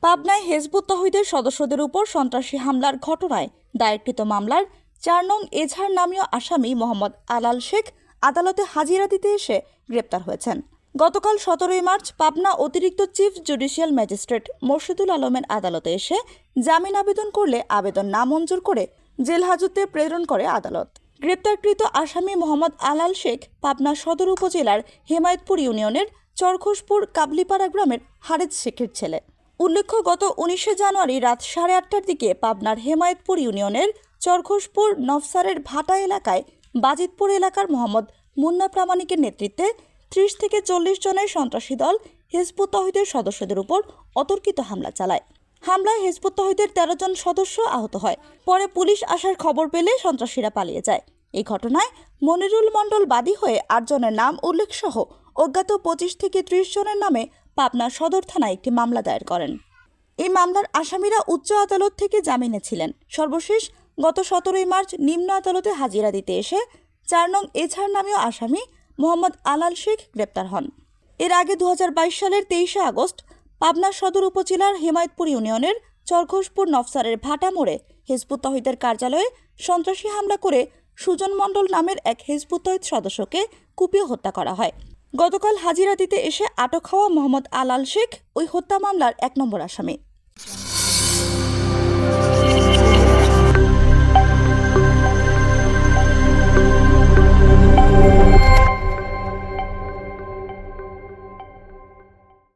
পাবনায় হিজবুত তওহীদের সদস্যদের উপর সন্ত্রাসী হামলার ঘটনায় দায়েরকৃত মামলার ৪ নং এজাহার নামীয় আসামি মোহাম্মদ আলাল শেখ আদালতে হাজিরা দিতে এসে গ্রেপ্তার হয়েছেন। গতকাল ১৭ মার্চ পাবনা অতিরিক্ত চিফ জুডিশিয়াল ম্যাজিস্ট্রেট মোর্শেদুল আলমের আদালতে এসে জামিন আবেদন করলে আবেদন নামঞ্জুর করে জেল হাজতে প্রেরণ করে আদালত। গ্রেপ্তারকৃত আসামি মোহাম্মদ আলাল শেখ পাবনা সদর উপজেলার হেমায়েতপুর ইউনিয়নের চরঘোষপুর কাবলিপাড়া গ্রামের হারেজ শেখের ছেলে। উল্লেখ্য, গত ১৯ জানুয়ারি রাত ৮:৩০টার দিকে পাবনার হেমায়েতপুর ইউনিয়নের চরঘোষপুর নফসারের ভাটা এলাকায় বাজিতপুর এলাকার মোহাম্মদ মুন্না প্রামাণিকের নেতৃত্বে ৩০ থেকে ৪০ জনের সন্ত্রাসী দল হিজবুত তওহীদের সদস্যদের উপর অতর্কিত হামলা চালায়। হামলায় হিজবুত তওহীদের ১৩ জন সদস্য আহত হয়। পরে পুলিশ আসার খবর পেলে সন্ত্রাসীরা পালিয়ে যায়। এই ঘটনায় মনিরুল মণ্ডল বাদী হয়ে ৮ জনের নাম উল্লেখ সহ অজ্ঞাত ২৫ থেকে ৩০ জনের নামে পাবনা সদর থানায় একটি মামলা দায়ের করেন। এই মামলার আসামিরা উচ্চ আদালত থেকে জামিনে ছিলেন। সর্বশেষ গত ১৭ মার্চ নিম্ন আদালতে হাজিরা দিতে এসে ৪ নং এজাহার নামীয় আসামি মোহাম্মদ আলাল শেখ গ্রেপ্তার হন। এর আগে ২০২২ সালের ২৩ আগস্ট পাবনা সদর উপজেলার হেমায়েতপুর ইউনিয়নের চরঘোষপুর নফসারের ভাটা মোড়ে হিজবুত তওহীদের কার্যালয়ে সন্ত্রাসী হামলা করে সুজন মণ্ডল নামের এক হিজবুত তওহীদ সদস্যকে কুপিয়ে হত্যা করা হয়। গতকাল হাজিরা দিতে এসে আটক হওয়া মোহাম্মদ আলাল শেখ ওই হত্যা মামলার ১ নম্বর আসামি।